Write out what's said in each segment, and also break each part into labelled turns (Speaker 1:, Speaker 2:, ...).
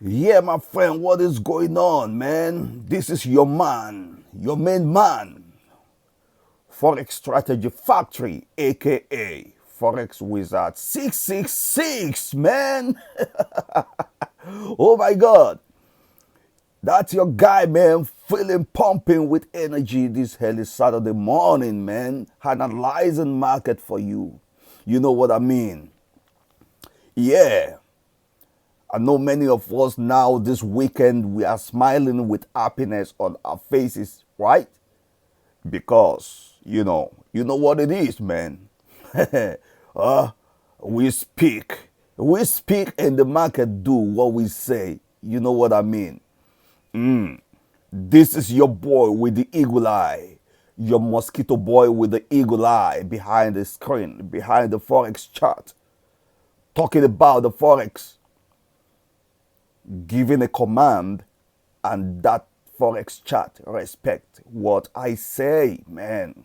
Speaker 1: Yeah, my friend, what is going on, man? This is your man, your main man, Forex Strategy Factory, aka Forex Wizard 666, man. Oh my God. That's your guy, man, feeling pumping with energy this early Saturday morning, man. Analyzing market for you. You know what I mean? Yeah. I know many of us now this weekend we are smiling with happiness on our faces, right? Because you know what it is, man. uh, we speak, and the market do what we say. You know what I mean? This is your boy with the eagle eye, your mosquito boy with the eagle eye behind the screen, behind the forex chart, talking about the forex, giving a command, and that forex chart respect what I say, man.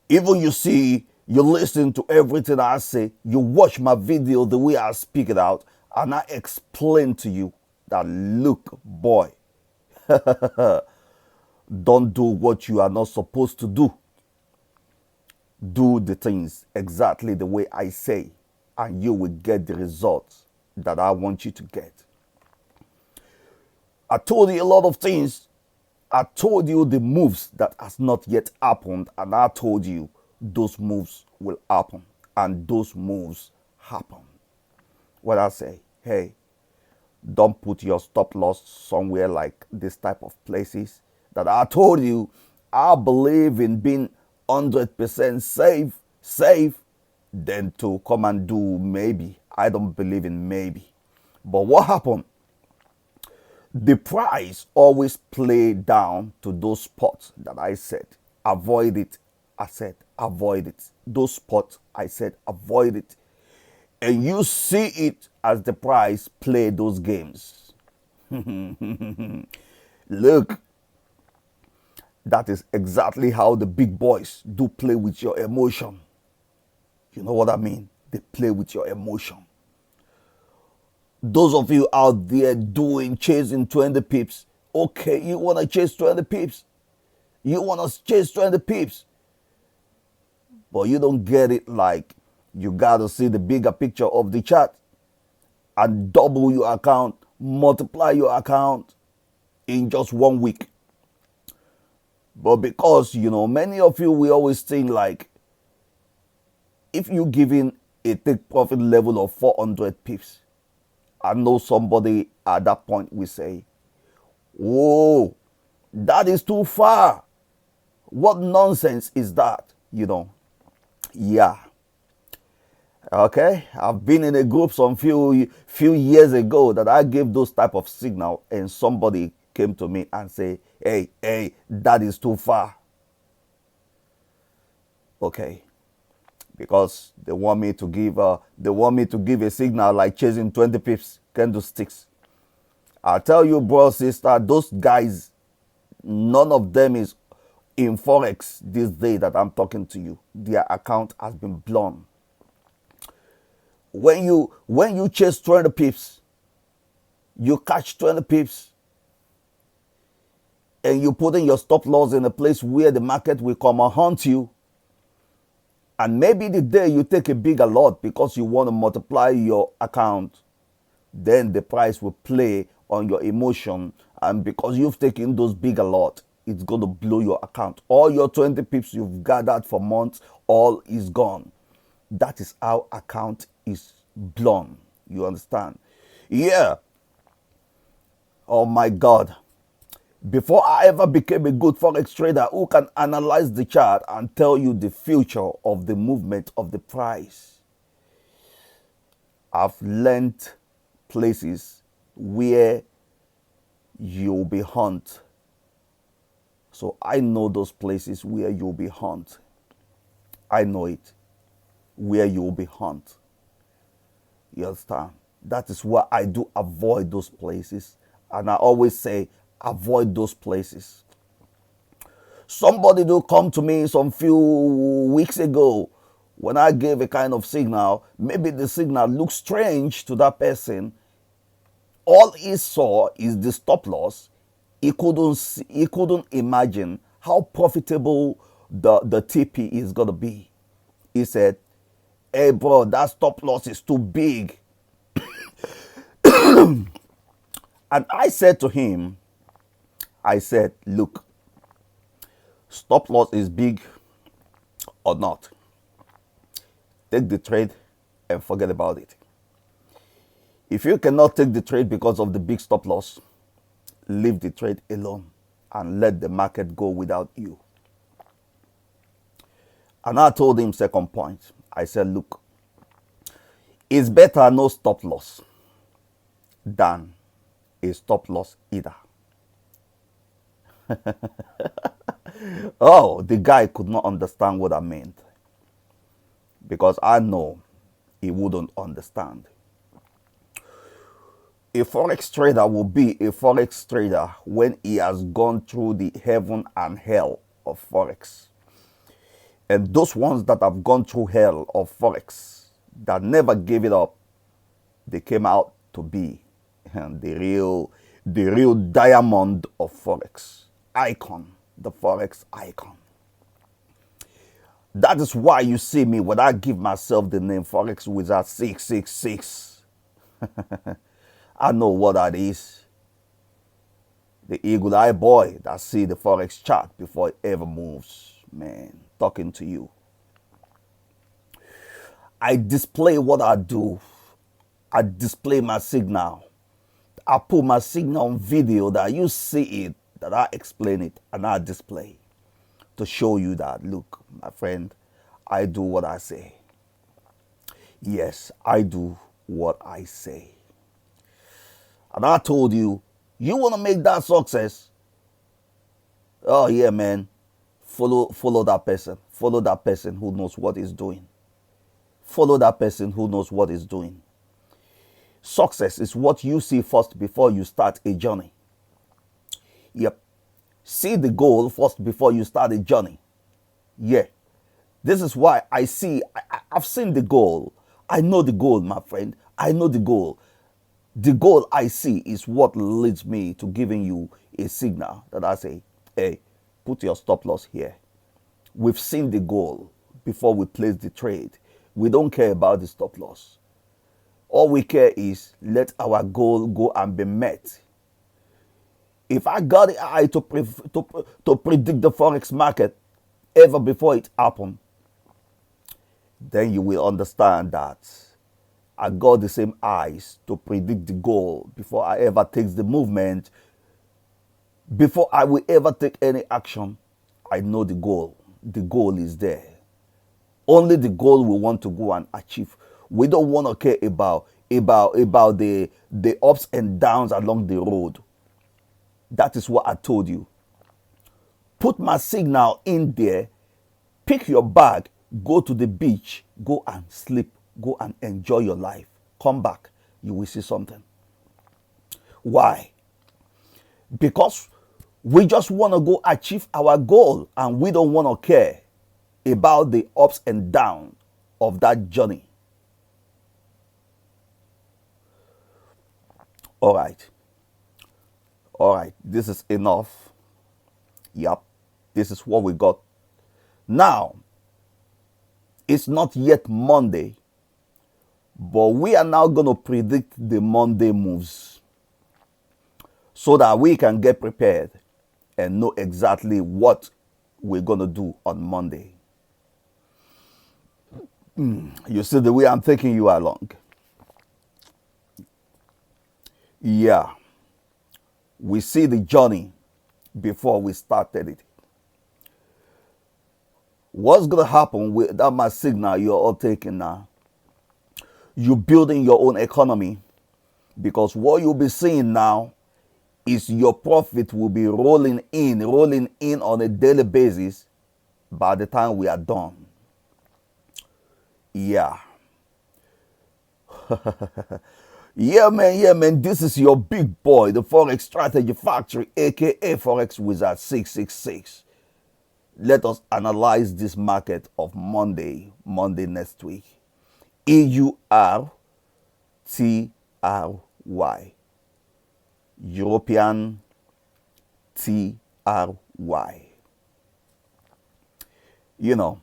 Speaker 1: Even you see, you listen to everything I say, you watch my video the way I speak it out, and I explain to you that look, boy, don't do what you are not supposed to do. Do the things exactly the way I say, and you will get the results that I want you to get. I told you a lot of things. I told you the moves that has not yet happened, and I told you those moves will happen, and those moves happen. What I say, hey, don't put your stop loss somewhere like this type of places that I told you. I believe in being 100% safe, than to come and do maybe. I don't believe in maybe. But what happened? The price always play down to those spots that I said avoid it. I said avoid it. Those spots I said avoid it. And you see it as the price play those games. Look, that is exactly how the big boys do play with your emotion. You know what I mean? They play with your emotion. Those of you out there doing chasing 20 pips, okay, you want to chase 20 pips. You want to chase 20 pips. But you don't get it like you got to see the bigger picture of the chart and double your account, multiply your account in just 1 week. But because, many of you, we always think like if you giving a take profit level of 400 pips, I know somebody at that point will say, whoa, that is too far. What nonsense is that? Yeah. Okay, I've been in a group some few years ago that I gave those type of signal, and somebody came to me and say, hey, that is too far. Okay, because they want me to give a signal like chasing 20 pips candlesticks. I tell you, bro, sister, those guys, none of them is in forex this day that I'm talking to you. Their account has been blown. When you chase 20 pips, you catch 20 pips, and you put in your stop loss in a place where the market will come and hunt you. And maybe the day you take a bigger lot because you want to multiply your account, then the price will play on your emotion. And because you've taken those bigger lot, it's going to blow your account. All your 20 pips you've gathered for months, all is gone. That is how account is blown. You understand? Yeah. Oh my God. Before I ever became a good forex trader who can analyze the chart and tell you the future of the movement of the price, I've learned places where you'll be hunt. So I know those places where you'll be hunt. I know it. Where you'll be hunt. You understand? That is why I do avoid those places. And I always say, avoid those places. Somebody do come to me some few weeks ago when I gave a kind of signal. Maybe the signal looks strange to that person. All he saw is the stop loss. He couldn't imagine how profitable the TP is gonna be. He said, "Hey, bro, that stop loss is too big." And I said to him, I said, "Look, stop loss is big or not, take the trade and forget about it. If you cannot take the trade because of the big stop loss, leave the trade alone and let the market go without you." And I told him second point. I said, "Look, it's better no stop loss than a stop loss either." Oh, the guy could not understand what I meant, because I know he wouldn't understand. A forex trader will be a forex trader when he has gone through the heaven and hell of forex. And those ones that have gone through hell of forex, that never gave it up, they came out to be the real diamond of forex, icon, the forex icon. That is why you see me when I give myself the name Forex Wizard 666. I know what that is. The eagle eye boy that see the forex chart before it ever moves. Man, talking to you. I display what I do. I display my signal. I put my signal on video that you see it, that I explain it, and I display to show you that, look, my friend, I do what I say. Yes, I do what I say. And I told you, you want to make that success? Oh yeah, man. Follow that person. Follow that person who knows what he's doing. Follow that person who knows what he's doing. Success is what you see first before you start a journey. Yep. See the goal first before you start a journey. Yeah. This is why I've seen the goal. I know the goal, my friend. I know the goal. The goal I see is what leads me to giving you a signal that I say, hey, put your stop loss here. We've seen the goal before we place the trade. We don't care about the stop loss. All we care is let our goal go and be met. If I got the eye to predict the forex market ever before it happened, then you will understand that I got the same eyes to predict the goal before I ever take the movement. Before I will ever take any action, I know the goal. The goal is there. Only the goal we want to go and achieve. We don't want to care about the ups and downs along the road. That is what I told you. Put my signal in there, pick your bag, go to the beach, go and sleep, go and enjoy your life. Come back, you will see something. Why? Because we just want to go achieve our goal and we don't want to care about the ups and downs of that journey. All right. All right, this is enough. Yep, this is what we got. Now, it's not yet Monday, but we are now going to predict the Monday moves so that we can get prepared and know exactly what we're going to do on Monday. You see the way I'm taking you along? Yeah. We see the journey before we started it. What's going to happen with that my signal you're all taking now? You're building your own economy, because what you'll be seeing now is your profit will be rolling in on a daily basis by the time we are done. Yeah. Yeah, man. This is your big boy, the Forex Strategy Factory, aka Forex Wizard 666. Let us analyze this market of Monday next week. EURTRY. European TRY. You know,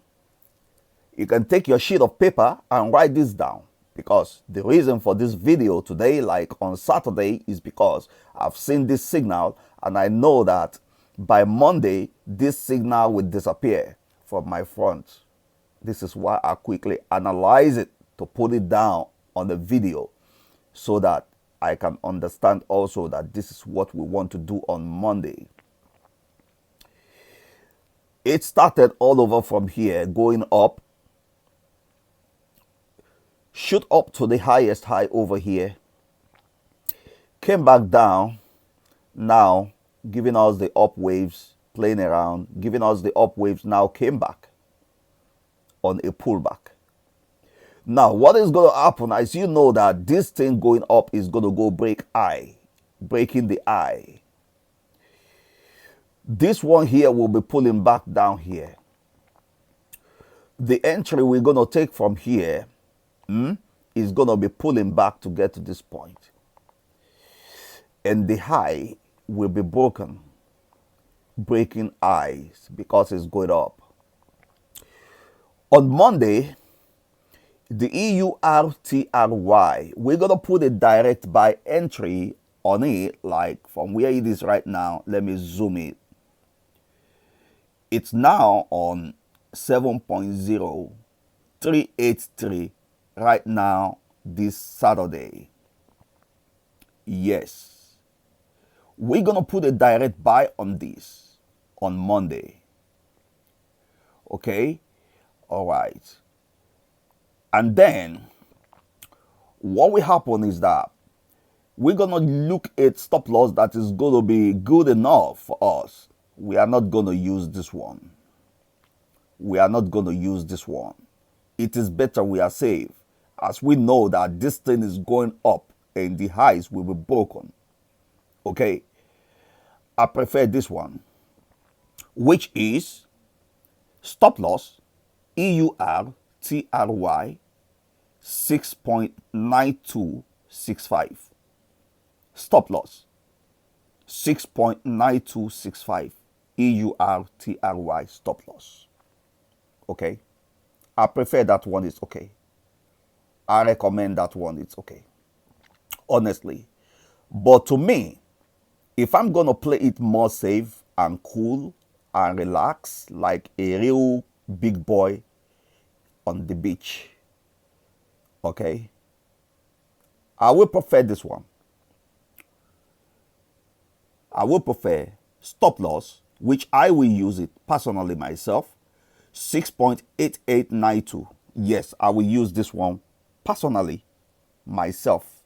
Speaker 1: you can take your sheet of paper and write this down, because the reason for this video today, like on Saturday, is because I've seen this signal and I know that by Monday this signal will disappear from my front. This is why I quickly analyze it to put it down on the video, so that I can understand also that this is what we want to do on Monday. It started all over from here, going up, shoot up to the highest high over here, came back down, now giving us the up waves, playing around, giving us the up waves, now came back on a pullback. Now, what is going to happen, as you know that this thing going up is going to go break high, breaking the high. This one here will be pulling back down here. The entry we're going to take from here is going to be pulling back to get to this point. And the high will be broken, breaking highs because it's going up. On Monday, the EURTRY, we're going to put a direct buy entry on it, like from where it is right now. Let me zoom it. It's now on 7.0383 right now, this Saturday. Yes. We're going to put a direct buy on this on Monday. Okay? All right. And then what will happen is that we're going to look at stop loss that is going to be good enough for us. We are not going to use this one. We are not going to use this one. It is better we are safe, as we know that this thing is going up and the highs will be broken. Okay? I prefer this one, which is stop loss EURTRY 6.9265. Stop loss 6.9265. EURTRY stop loss. Okay? I prefer that one, it's okay. I recommend that one, it's okay. Honestly. But to me, if I'm going to play it more safe and cool and relax, like a real big boy on the beach, okay, I will prefer this one. I will prefer stop loss, which I will use it personally myself, 6.8892. Yes, I will use this one personally myself.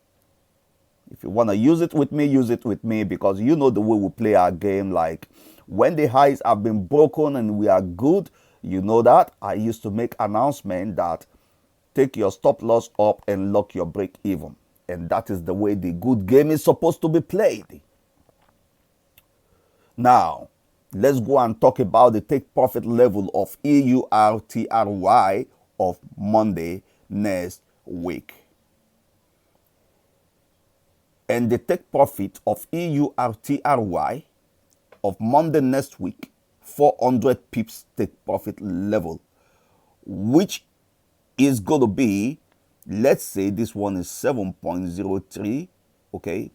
Speaker 1: If you want to use it with me, use it with me, because you know the way we play our game. Like when the highs have been broken and we are good, you know that I used to make announcement that take your stop loss up and lock your break even. And that is the way the good game is supposed to be played. Now, let's go and talk about the take profit level of EURTRY of Monday next week. And the take profit of EURTRY of Monday next week, 400 pips take profit level, which is going to be, let's say this one is 7.03, okay,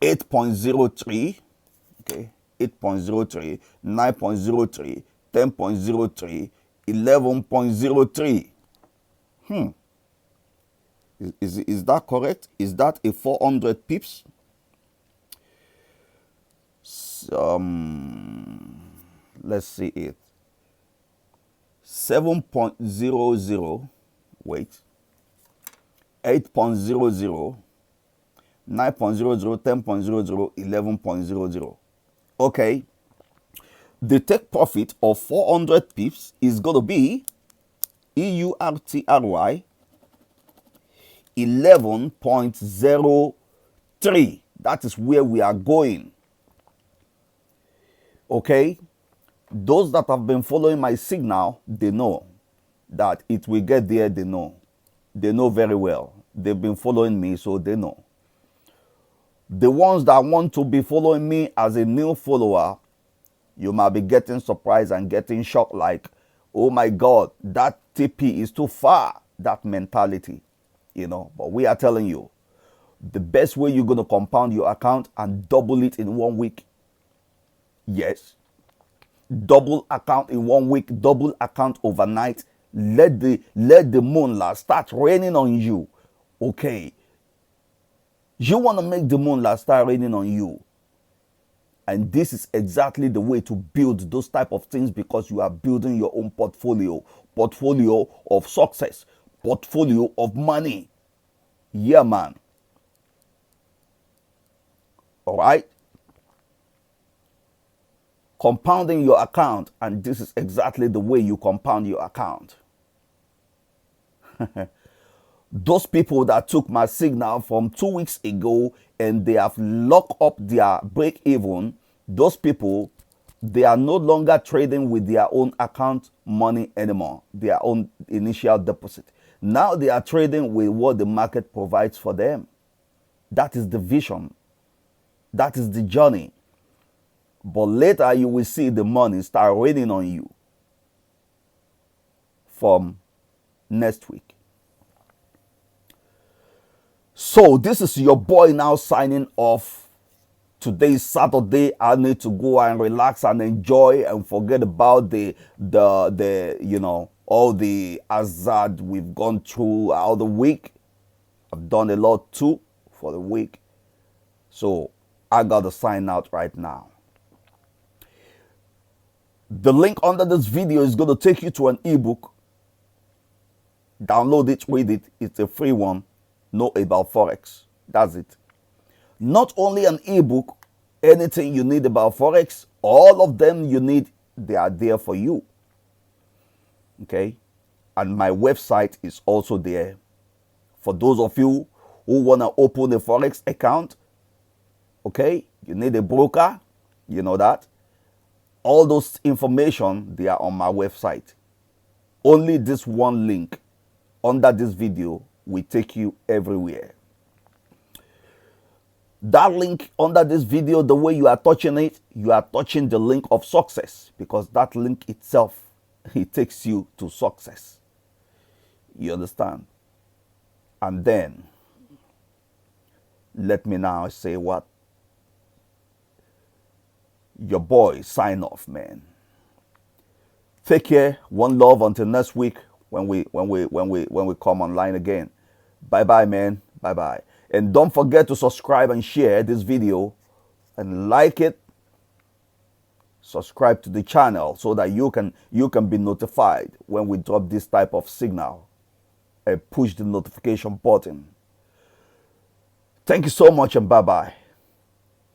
Speaker 1: 8.03, okay, 8.03, 9.03, 10.03, 11.03. Is that correct? Is that a 400 pips? Let's see it. 7.00, wait, 8.00, 9.00, 10.00, 11.00. Okay. The take profit of 400 pips is going to be EURTRY 11.03. That is where we are going. Okay. Those that have been following my signal, they know that it will get there. They know very well. they've been following me, so they know. The ones that want to be following me as a new follower, you might be getting surprised and getting shocked like, oh my God, that TP is too far, that mentality, But we are telling you, the best way you're going to compound your account and double it in 1 week. Yes. Double account in 1 week, double account overnight. Let the moonlight start raining on you. Okay. You want to make the moonlight start raining on you. And this is exactly the way to build those type of things, because you are building your own portfolio of success, portfolio of money. Yeah, man. All right. Compounding your account, and this is exactly the way you compound your account. Those people that took my signal from 2 weeks ago and they have locked up their break even, those people, they are no longer trading with their own account money anymore, their own initial deposit. Now they are trading with what the market provides for them. That is the vision. That is the journey. But later you will see the money start raining on you from next week. So this is your boy now signing off. Today is Saturday. I need to go and relax and enjoy and forget about the all the hazard we've gone through all the week. I've done a lot too for the week. So I got to sign out right now. The link under this video is going to take you to an ebook. Download it, read it. It's a free one. Know about Forex. That's it. Not only an ebook, anything you need about Forex, all of them you need, they are there for you. Okay? And my website is also there. For those of you who want to open a Forex account, okay? You need a broker, you know that. All those information, they are on my website. Only this one link under this video will take you everywhere. That link under this video, the way you are touching it, you are touching the link of success, because that link itself, it takes you to success. You understand? And then, let me now say what? Your boy sign off, man. Take care. One love until next week when we come online again. Bye bye, man. Bye bye. And don't forget to subscribe and share this video and like it. Subscribe to the channel so that you can be notified when we drop this type of signal. And push the notification button. Thank you so much and bye bye.